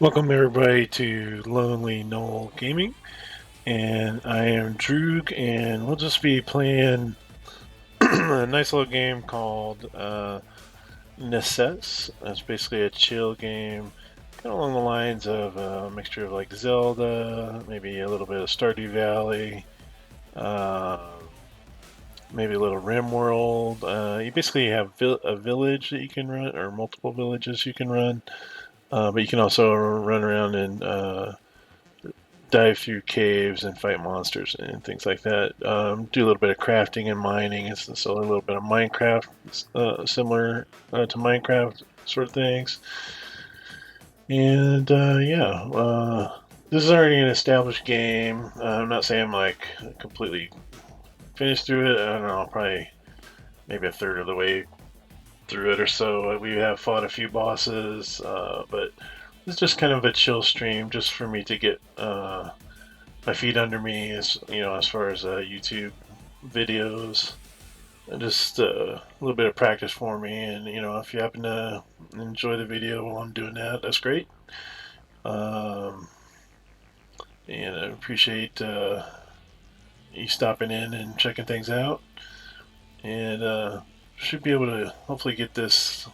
Welcome everybody to Lonely Knoll Gaming, and I am Droog, and we'll just be playing a nice little game called Necesse. It's basically a chill game, kind of along the lines of a mixture of like Zelda, maybe a little bit of Stardew Valley, maybe a little Rim World. You basically have a village that you can run, or multiple villages you can run, but you can also run around and dive through caves and fight monsters and things like that. Do a little bit of crafting and mining. It's a little bit of Minecraft, similar to Minecraft sort of things. And yeah, this is already an established game. I'm not saying I'm like completely finished through it. I don't know, probably maybe a third of the way through it or so. We have fought a few bosses, but it's just kind of a chill stream just for me to get my feet under me as far as YouTube videos. And just a little bit of practice for me, and if you happen to enjoy the video while I'm doing that, that's great. Um, and I appreciate you stopping in and checking things out. And should be able to hopefully get this,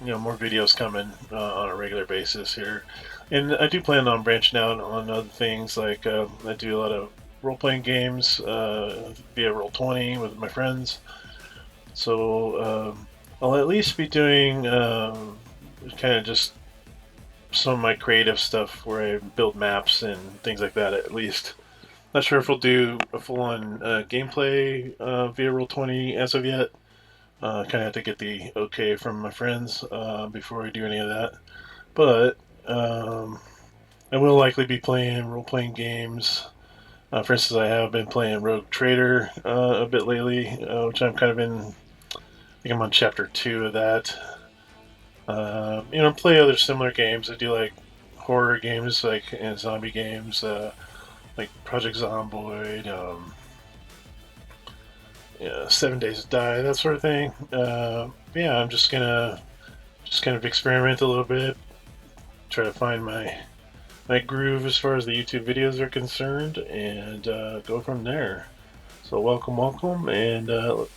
more videos coming on a regular basis here. And I do plan on branching out on other things, like I do a lot of role-playing games via Roll20 with my friends. So I'll at least be doing kind of just some of my creative stuff where I build maps and things like that, at least. Not sure if we'll do a full-on gameplay via Roll20 as of yet. Kind of have to get the okay from my friends before I do any of that. But I will likely be playing role-playing games. For instance, I have been playing Rogue Trader a bit lately, which I'm kind of in. I think I'm on chapter 2 of that. Play other similar games. I do like horror games, like and zombie games, like Project Zomboid, yeah, 7 Days to Die, that sort of thing. Yeah, I'm just gonna just kind of experiment a little bit, try to find my groove as far as the YouTube videos are concerned, and go from there. So welcome, and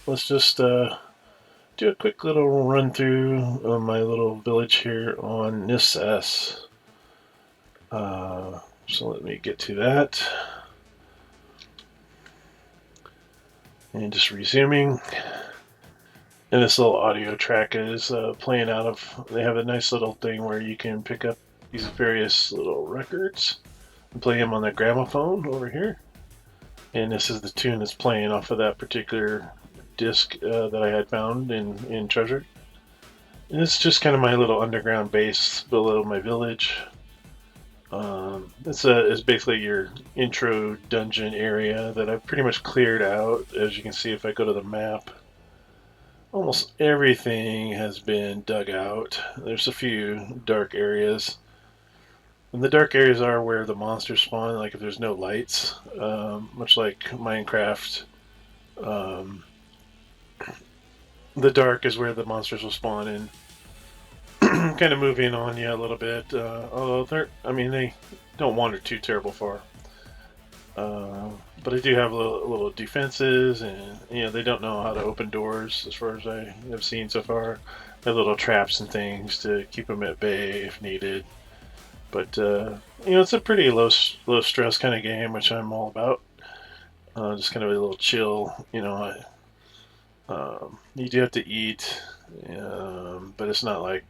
let's just do a quick little run through of my little village here on Necesse. So let me get to that, and just resuming. And this little audio track is playing out of. They have a nice little thing where you can pick up these various little records and play them on the gramophone over here. And this is the tune that's playing off of that particular disc that I had found in Treasure. And it's just kind of my little underground base below my village. It's basically your intro dungeon area that I've pretty much cleared out. As you can see, if I go to the map, almost everything has been dug out. There's a few dark areas. And the dark areas are where the monsters spawn, like if there's no lights, much like Minecraft. Um, the dark is where the monsters will spawn in. Kind of moving on, yeah, a little bit. Although they don't wander too terrible far. But I do have little defenses, and they don't know how to open doors, as far as I have seen so far. They have little traps and things to keep them at bay if needed. But it's a pretty low stress kind of game, which I'm all about. Just kind of a little chill. You do have to eat, but it's not like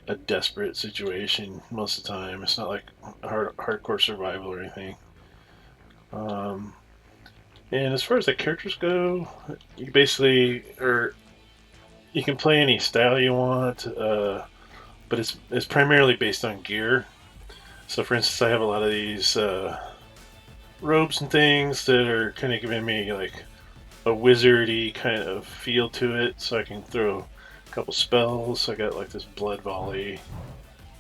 a desperate situation most of the time. It's not like hardcore survival or anything. Um, and as far as the characters go, you basically you can play any style you want, but it's primarily based on gear. So, for instance, I have a lot of these robes and things that are kind of giving me like a wizardy kind of feel to it, so I can throw a couple spells. So I got like this blood volley,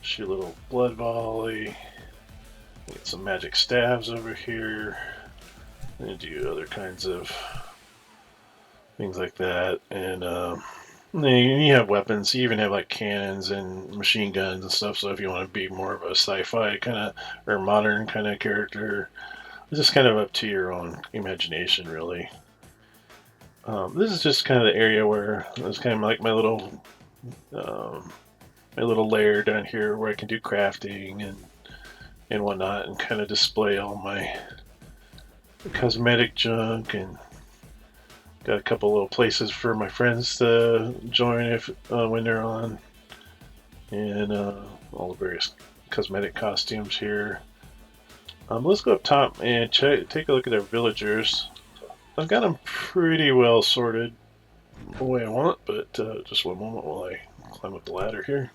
shoot a little blood volley. Get some magic staves over here, and do other kinds of things like that. And You have weapons. You even have like cannons and machine guns and stuff. So if you want to be more of a sci-fi kind of or modern kind of character, it's just kind of up to your own imagination, really. This is just kind of the area where it's kind of like um, my little lair down here where I can do crafting and whatnot, and kind of display all my cosmetic junk, and got a couple little places for my friends to join if when they're on, and all the various cosmetic costumes here. Let's go up top and take a look at our villagers. I've got them pretty well sorted the way I want, but just one moment while I climb up the ladder here.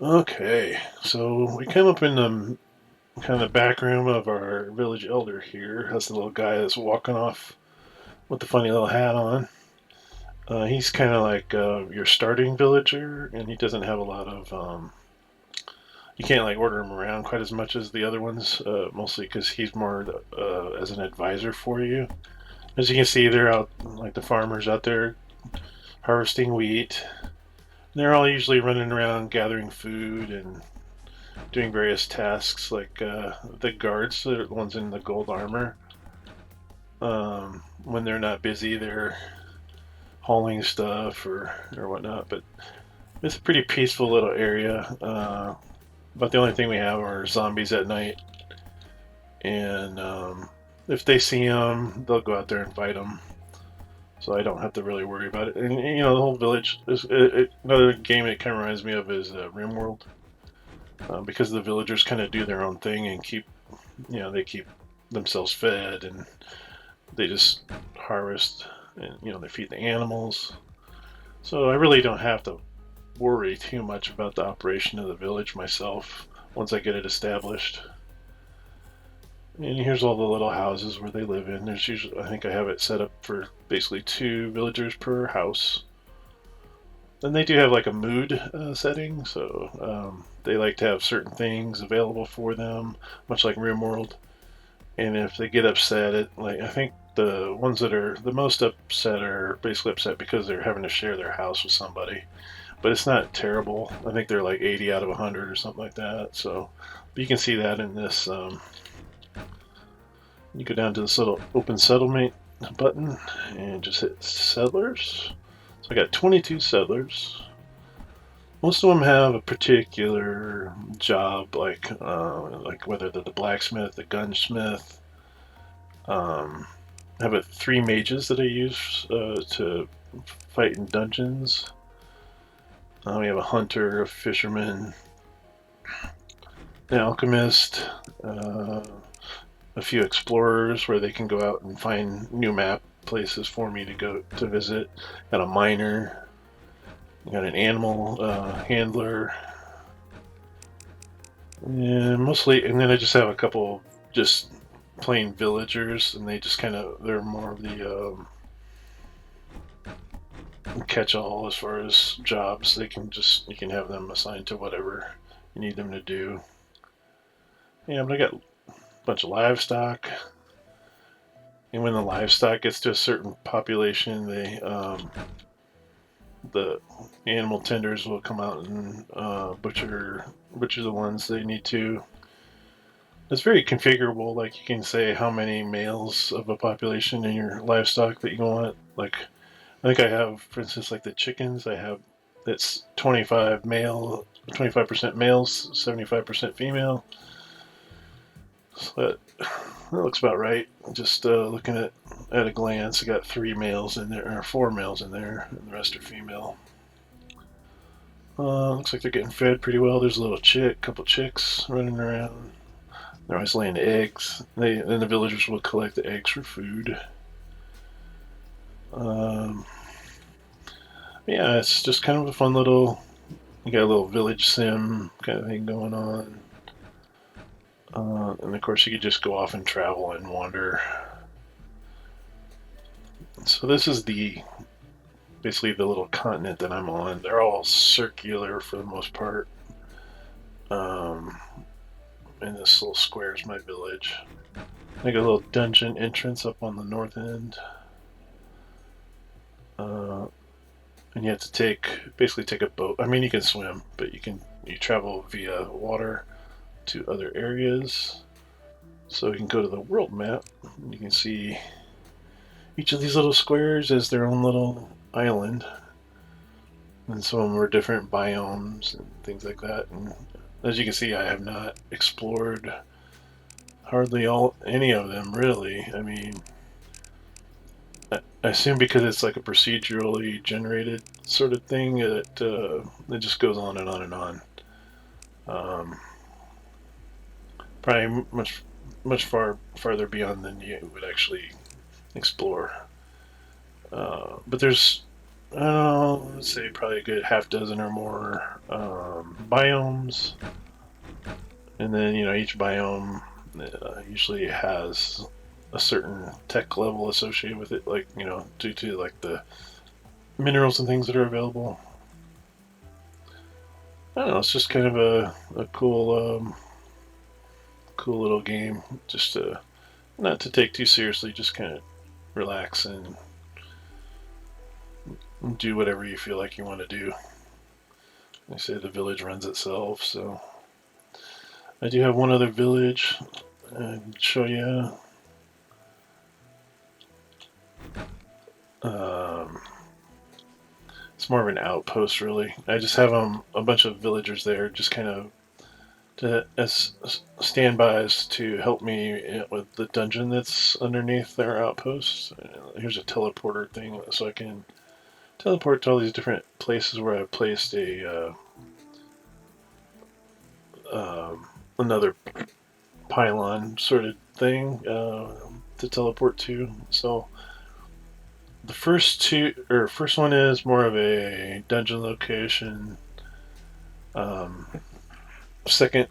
Okay, so we come up in the kind of back room of our village elder here. That's the little guy that's walking off with the funny little hat on. He's kind of like your starting villager, and he doesn't have a lot of. You can't like order him around quite as much as the other ones, mostly because he's more as an advisor for you. As you can see, they're out like the farmers out there harvesting wheat. They're all usually running around gathering food and doing various tasks, like the guards, the ones in the gold armor. When they're not busy, they're hauling stuff or whatnot. But it's a pretty peaceful little area. But the only thing we have are zombies at night, and if they see them, they'll go out there and fight them. So I don't have to really worry about it. And you know, the whole village is another game it kind of reminds me of is RimWorld, because the villagers kind of do their own thing and they keep themselves fed, and they just harvest, and they feed the animals. So I really don't have to worry too much about the operation of the village myself once I get it established. And here's all the little houses where they live in. There's usually, I think I have it set up for basically 2 villagers per house. And they do have like a mood setting, so they like to have certain things available for them, much like RimWorld. And if they get upset, I think the ones that are the most upset are basically upset because they're having to share their house with somebody. But it's not terrible. I think they're like 80 out of 100 or something like that. So, but you can see that in this. You go down to this little open settlement button and just hit settlers. So I got 22 settlers. Most of them have a particular job, like whether they're the blacksmith, the gunsmith. I have 3 mages that I use to fight in dungeons. We have a hunter, a fisherman, an alchemist, a few explorers where they can go out and find new map places for me to go to visit. Got a miner. Got an animal handler. And mostly, and then I just have a couple just plain villagers, and they're more of the catch-all as far as jobs. You can have them assigned to whatever you need them to do. Yeah, but I got a bunch of livestock, and when the livestock gets to a certain population, the animal tenders will come out and butcher the ones they need to. It's very configurable. Like you can say how many males of a population in your livestock that you want. Like I think I have, for instance, like the chickens. I have it's 25% males, 75% female. So that looks about right. Just looking at a glance, I got 3 males in there, or 4 males in there, and the rest are female. Looks like they're getting fed pretty well. There's a little couple chicks running around. They're always laying eggs. Then the villagers will collect the eggs for food. Um, yeah, it's just kind of a fun little. You got a little village sim kind of thing going on. And of course, you could just go off and travel and wander. So this is basically the little continent that I'm on. They're all circular for the most part. And this little square is my village. I got a little dungeon entrance up on the north end. and you have to basically take a boat. I mean, you can swim, but you travel via water to other areas. So you can go to the world map. And you can see each of these little squares is their own little island, and some of them are different biomes and things like that. And as you can see, I have not explored hardly any of them really. I mean, I assume because it's like a procedurally generated sort of thing, it just goes on and on and on. Um, Probably much farther beyond than you would actually explore. But there's, I don't know, let's say probably a good half dozen or more biomes, and then each biome usually has a certain tech level associated with it, like due to like the minerals and things that are available. I don't know. It's just kind of a cool little game, just to not to take too seriously, just kind of relax and do whatever you feel like you want to do. They say the village runs itself, so I do have one other village I'd show you. Um, it's more of an outpost, really. I just have a bunch of villagers there, just kind of as standbys to help me with the dungeon that's underneath their outpost. Here's a teleporter thing, so I can teleport to all these different places where I've placed another pylon sort of thing to teleport to. So the first one is more of a dungeon location. Um, second,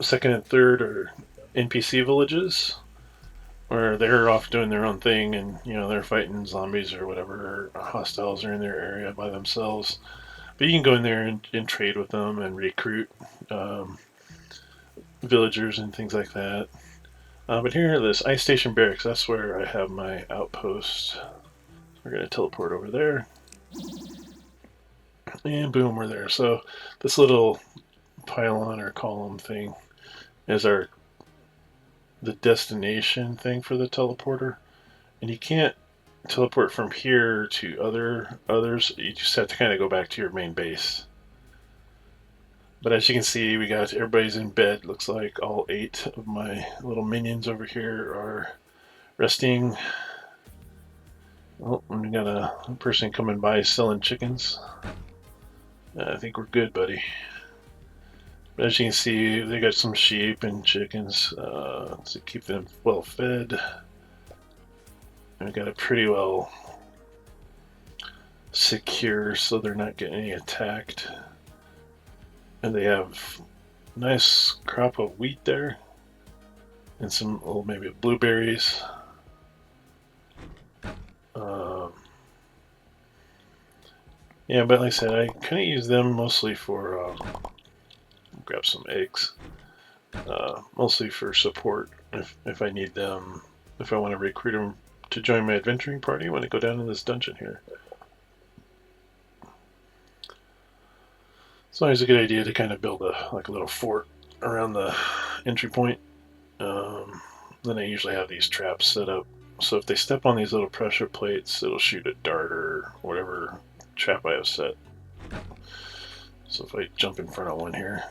second and third are NPC villages where they're off doing their own thing, and they're fighting zombies or whatever, or hostiles are in their area by themselves. But you can go in there and trade with them and recruit um, villagers and things like that. But here, this ice station barracks, that's where I have my outpost. We're going to teleport over there. And boom, we're there. So this little pylon or column thing is the destination thing for the teleporter. And you can't teleport from here to others. You just have to kind of go back to your main base. But as you can see, everybody's in bed. Looks like all 8 of my little minions over here are resting. Oh, we got a person coming by selling chickens. I think we're good, buddy. But as you can see, they got some sheep and chickens to keep them well fed. And we got it pretty well secure so they're not getting any attacked. And they have a nice crop of wheat there. And some maybe blueberries. Yeah, but like I said, I kind of use them mostly for grab some eggs. Mostly for support if I need them, if I want to recruit them to join my adventuring party when I go down in this dungeon here. It's always a good idea to kind of build a little fort around the entry point. Then I usually have these traps set up, so if they step on these little pressure plates, it'll shoot a dart or whatever trap I have set. So if I jump in front of one here,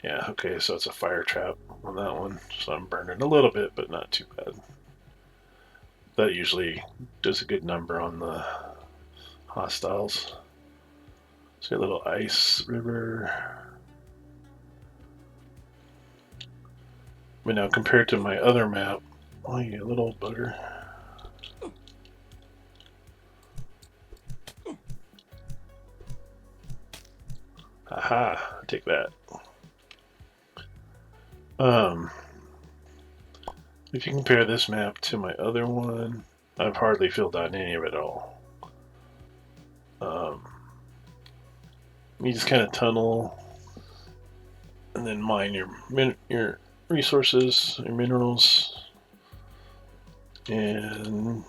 yeah, okay, so it's a fire trap on that one, so I'm burning a little bit, but not too bad. That usually does a good number on the hostiles. So a little ice river. But now compared to my other map, oh, you little bugger. Aha, take that. If you compare this map to my other one, I've hardly filled out any of it at all. You just kind of tunnel and then mine your resources, your minerals. and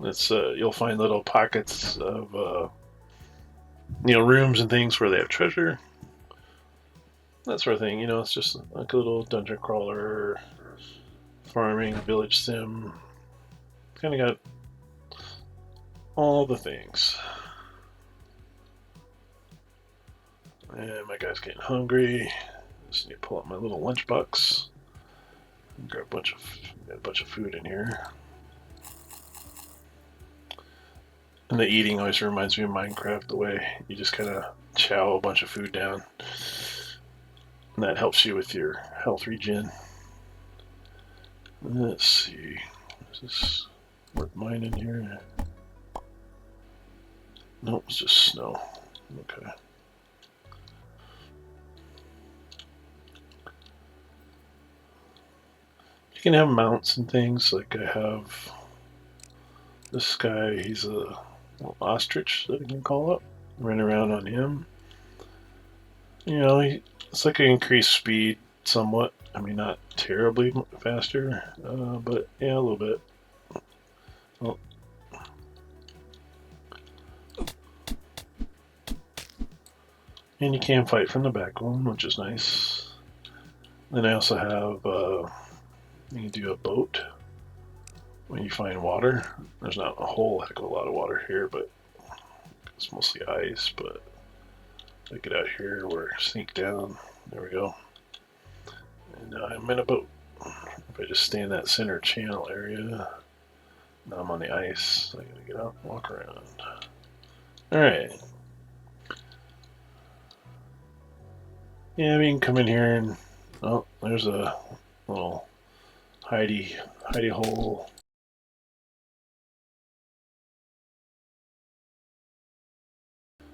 it's you'll find little pockets of rooms and things where they have treasure, that sort of thing. It's just like a little dungeon crawler, farming, village sim. Kind of got all the things. And my guy's getting hungry. Just need to pull out my little lunchbox and grab a bunch of food in here. And the eating always reminds me of Minecraft, the way you just kind of chow a bunch of food down. And that helps you with your health regen. Let's see. Is this worth mining here? Nope, it's just snow. Okay. You can have mounts and things. Like I have this guy, he's a little ostrich that I can call up. Run around on him. It's like an increased speed somewhat. I mean, not terribly faster, but yeah, a little bit. Oh. And you can fight from the back one, which is nice. Then I also have, you can do a boat when you find water. There's not a whole heck of a lot of water here, but it's mostly ice. But I get out here, we're sneak down. There we go. And now I'm in a boat. If I just stay in that center channel area, now I'm on the ice. I gotta get out and walk around. Alright. Yeah, we can come in here and, oh, there's a little hidey hole.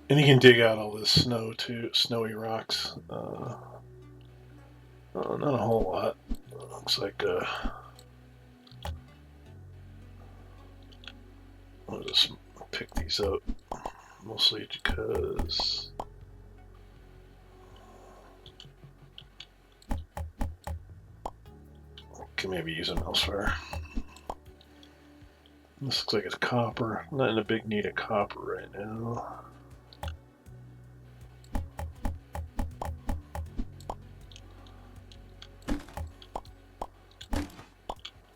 And you can dig out all this snow too, snowy rocks. Not a whole lot. Looks like I'll just pick these up, mostly because I can maybe use them elsewhere. This looks like it's copper. I'm not in a big need of copper right now.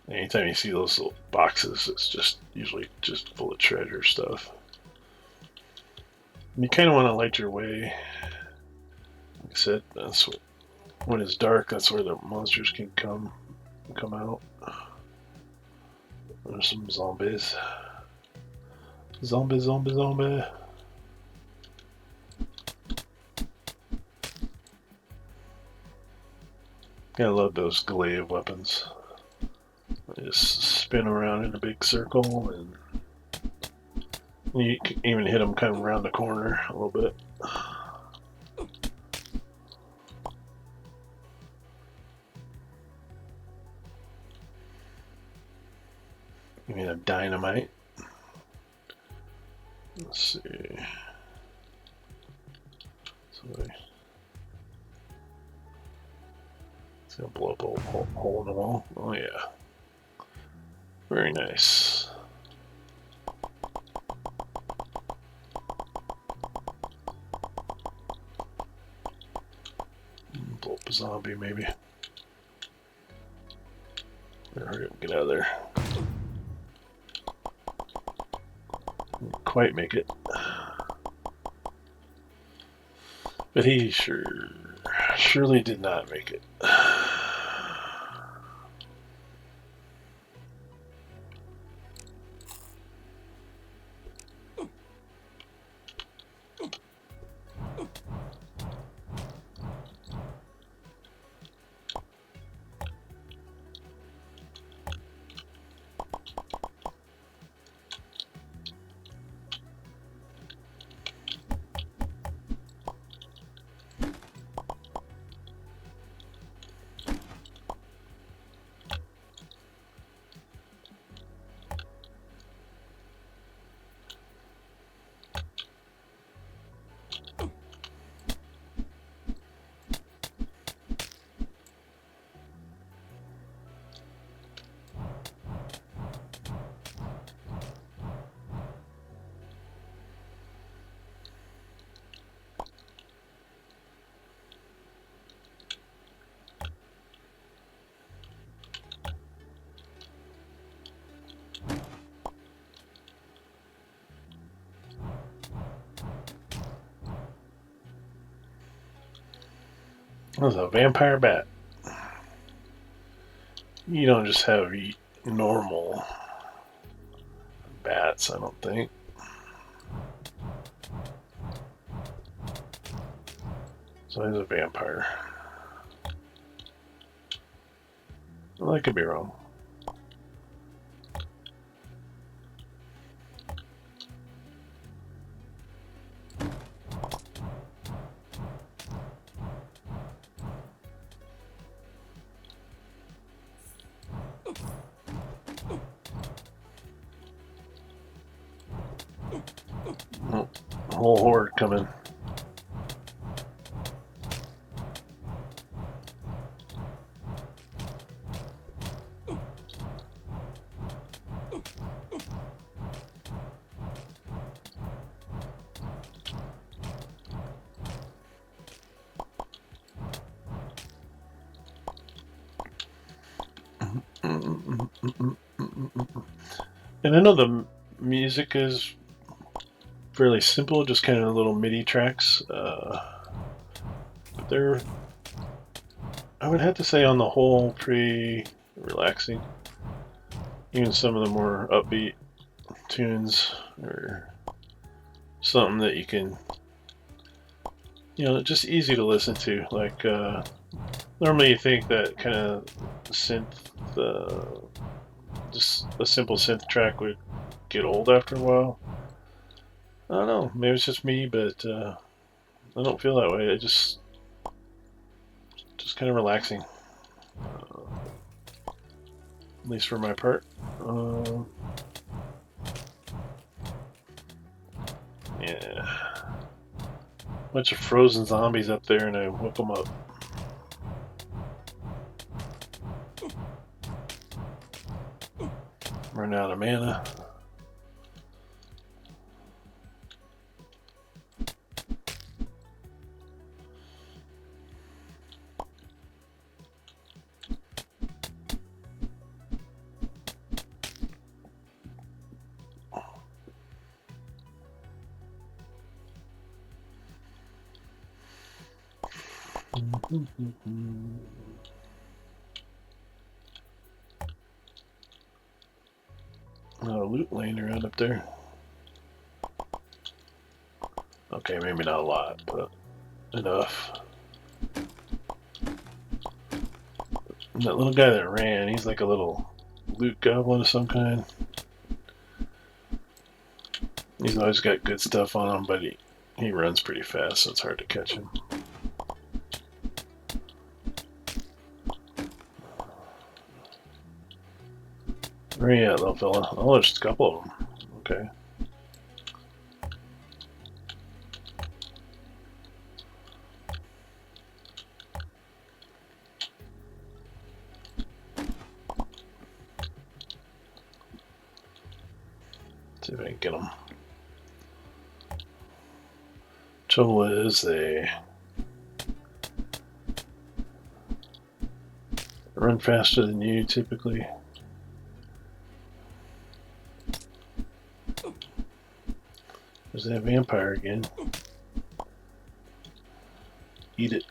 Anytime you see those little boxes, it's just usually just full of treasure stuff. And you kind of want to light your way. Like I said, that's when it's dark. That's where the monsters can come out. There's some zombies. Zombie. I love those glaive weapons. They just spin around in a big circle, and you can even hit them kind of around the corner a little bit. You mean a dynamite? Let's see. It's gonna blow up a hole in the wall. Oh yeah. Very nice. Blow up a zombie maybe. Hurry up, get out of there. Didn't quite make it. But he surely did not make it. That's a vampire bat. You don't just have normal bats, I don't think. So he's a vampire. Well, I could be wrong. Oh, whole horde coming. And I know the music is fairly simple, just kind of little MIDI tracks. But they're, I would have to say, on the whole, pretty relaxing. Even some of the more upbeat tunes are something that you can, just easy to listen to. Like, normally you think that kind of synth, just a simple synth track would get old after a while. I don't know, maybe it's just me, but I don't feel that way. It just kind of relaxing, at least for my part. Yeah, bunch of frozen zombies up there, and I whip them up. Run out of mana. Loot laying around up there. Okay, maybe not a lot, but enough. And that little guy that ran, he's like a little loot goblin of some kind. He's always got good stuff on him, but he runs pretty fast, so it's hard to catch him. Where are you at, little fella? Oh, there's a couple of them. Okay. See if I can get them. Trouble is, they run faster than you typically. There's that vampire again. Eat it.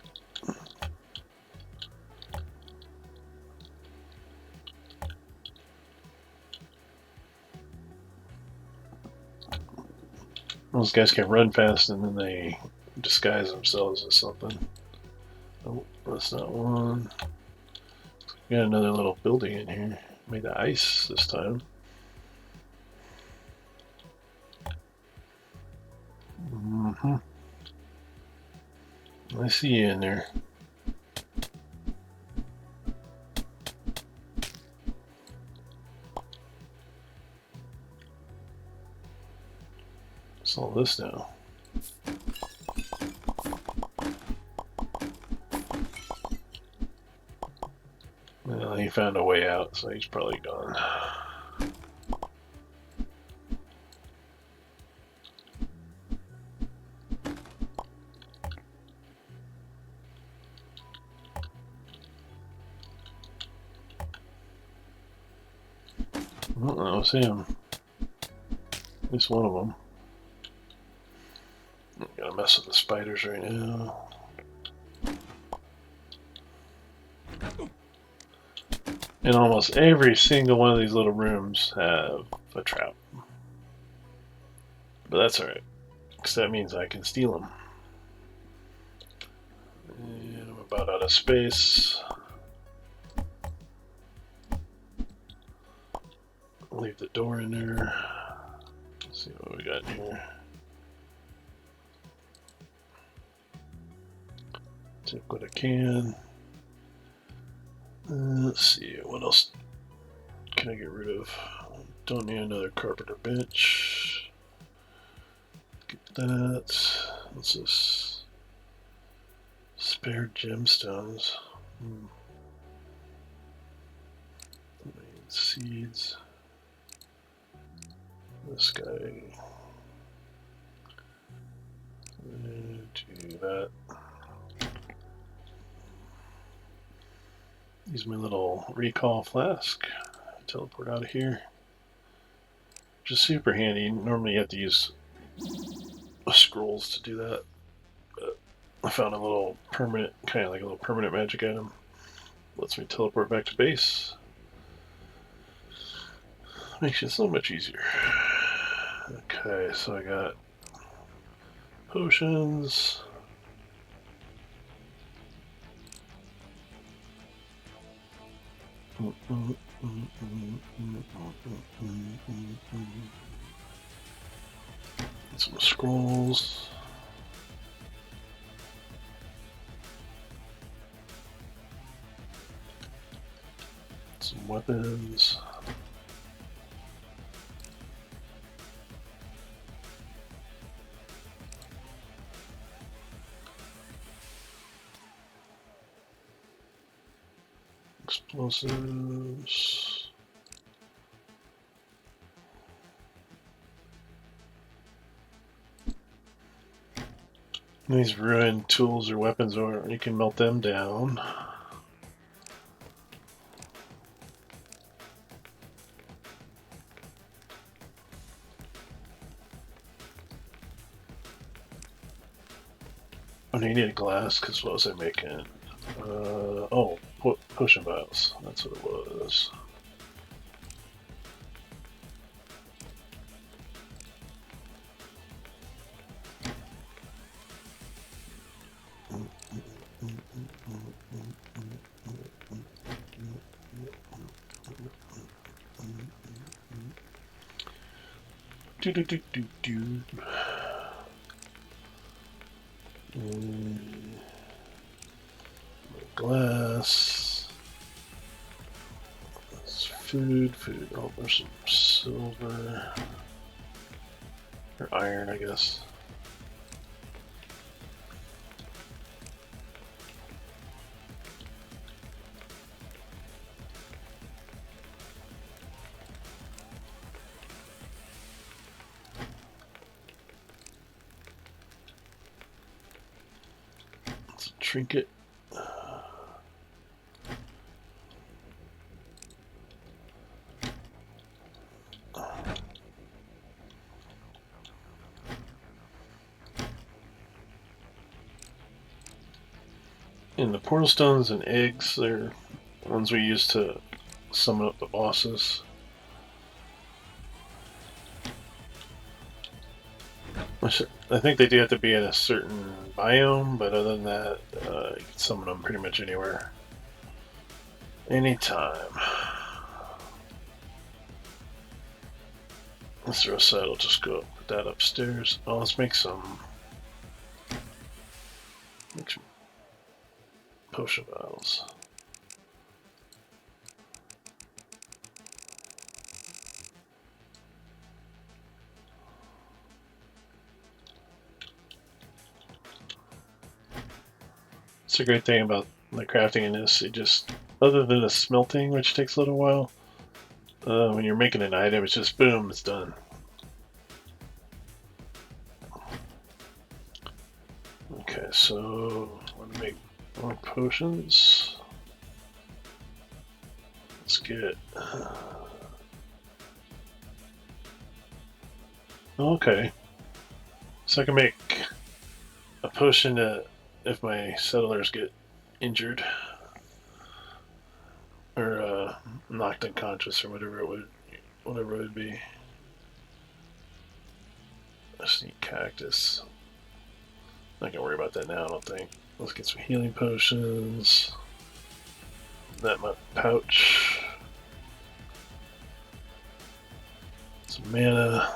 Those guys can run fast and then they disguise themselves as something. Oh, that's not one. We got another little building in here. Made of ice this time. I see you in there. What's all this now? Well, he found a way out, so he's probably gone. Well, that was him. At least one of them. I'm gonna mess with the spiders right now. And almost every single one of these little rooms have a trap. But that's alright, because that means I can steal them. And I'm about out of space. Leave the door in there. Let's see what we got here. Take what I can. Let's see, what else can I get rid of? Don't need another carpenter bench. Get that. What's this? Spare gemstones. Seeds. This guy. Do that. Use my little recall flask. Teleport out of here. Which is super handy. Normally you have to use scrolls to do that. But I found a little permanent, kind of like a little permanent magic item. Lets me teleport back to base. Makes it so much easier. Okay, so I got potions. Some scrolls. Some weapons. Explosives. These ruined tools or weapons, or you can melt them down. Oh, no, you need a glass, because what was I making? Oh, potion vials. That's what it was. Do do do do do. Glass. That's food. Oh, there's some silver. Or iron, I guess. It's a trinket. And the portal stones and eggs, they're ones we use to summon up the bosses. I think they do have to be in a certain biome, but other than that, you can summon them pretty much anywhere. Anytime. Let's throw aside, I'll just go put that upstairs. Oh, let's make some potion vials. It's a great thing about the crafting in this. It just, other than the smelting, which takes a little while, when you're making an item, it's just boom, it's done. Okay, so I want to make more potions. Let's get. Okay, so I can make a potion if my settlers get injured or knocked unconscious or whatever it would be. I just need cactus. Not gonna worry about that now, I don't think. Let's get some healing potions. That my pouch. Some mana.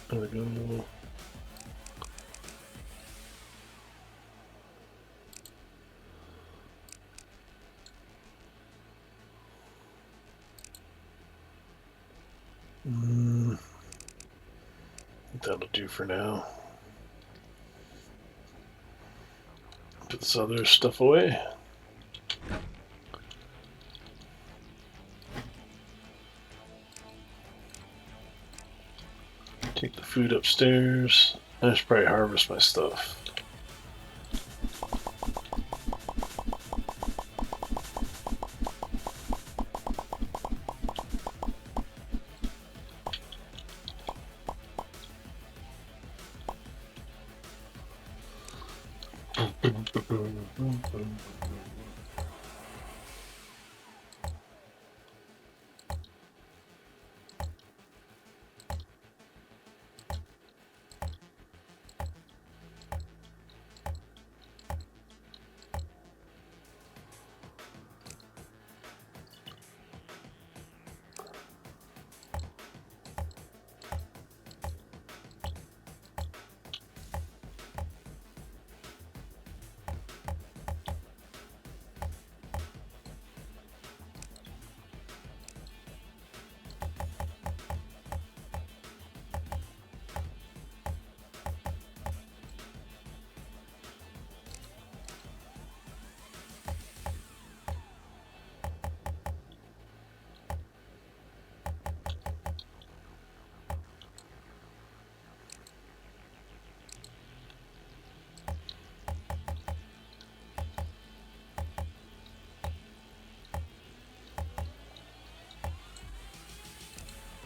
There we go. That'll do for now. Put this other stuff away. Take the food upstairs. I should probably harvest my stuff.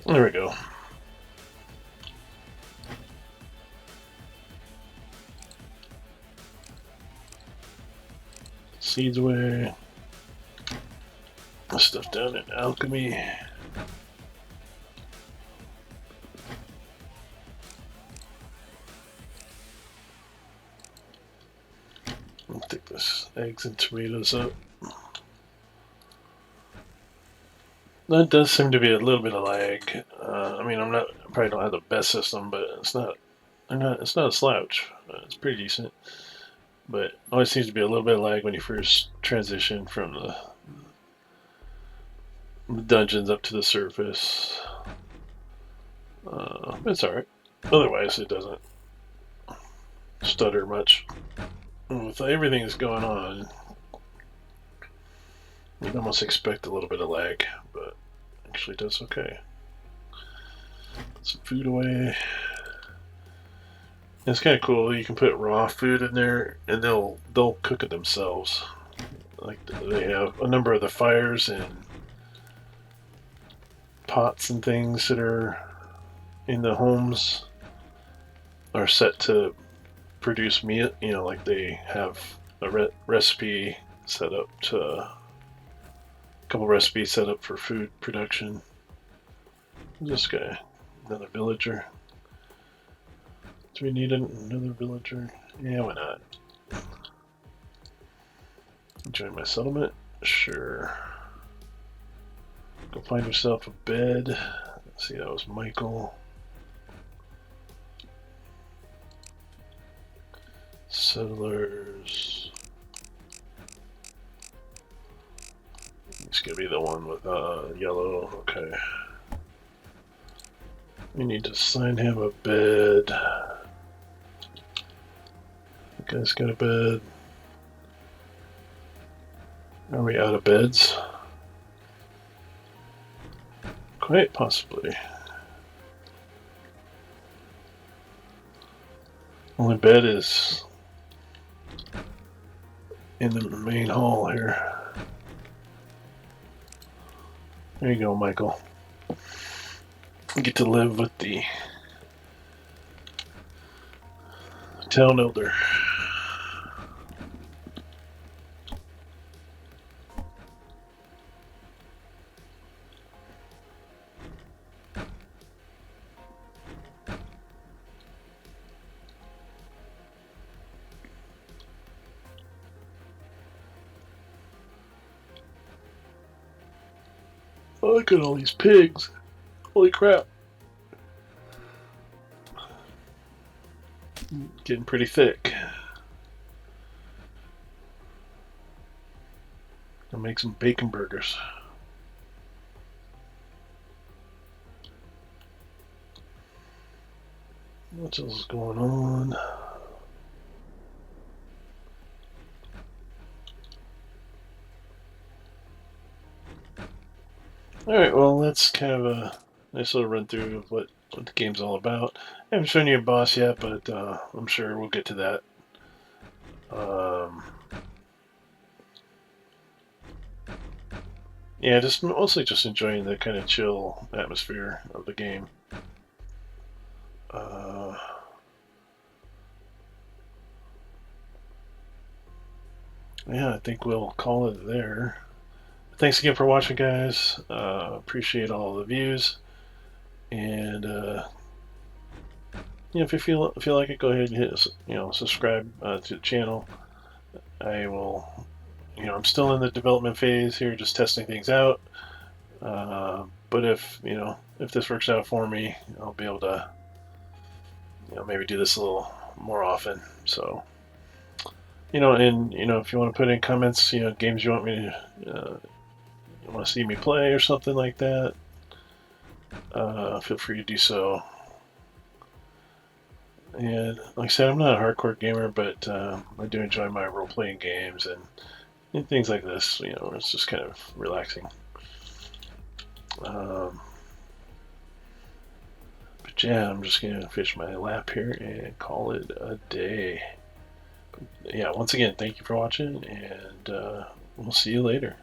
There we go. Seeds away. Stuff down in alchemy. I'll take this eggs and tomatoes up. That does seem to be a little bit of lag. I mean, I probably don't have the best system, but it's not a slouch. It's pretty decent. But always seems to be a little bit of lag when you first transition from the dungeons up to the surface. It's alright. Otherwise, it doesn't stutter much. With everything that's going on, you'd almost expect a little bit of lag, but actually does okay. Put some food away. It's kind of cool. You can put raw food in there, and they'll cook it themselves. Like they have a number of the fires and pots and things that are in the homes are set to produce meat. You know, like they have a recipe set up to a couple recipes set up for food production. This guy, another villager. Do we need another villager? Yeah, why not? Join my settlement? Sure. Go find yourself a bed. Let's see, that was Michael. Settlers. It's gonna be the one with yellow. Okay. We need to assign him a bed. The guy's got a bed. Are we out of beds? Quite possibly. Only bed is in the main hall here. There you go, Michael. You get to live with the Town elder. Oh, look at all these pigs. Holy crap. Getting pretty thick. I'll make some bacon burgers. What else is going on? Alright, well, that's kind of a nice little run through of what the game's all about. I haven't shown you a boss yet, but I'm sure we'll get to that. Yeah, just mostly just enjoying the kind of chill atmosphere of the game. Yeah, I think we'll call it there. Thanks again for watching, guys. Appreciate all the views, and if you feel like it, go ahead and hit subscribe to the channel. I will. I'm still in the development phase here, just testing things out. But if this works out for me, I'll be able to maybe do this a little more often. So and if you want to put in comments, games you want me to you want to see me play or something like that, feel free to do so. And like I said, I'm not a hardcore gamer, but I do enjoy my role-playing games and things like this. It's just kind of relaxing. But yeah, I'm just gonna finish my lap here and call it a day. But yeah, once again, thank you for watching, and we'll see you later.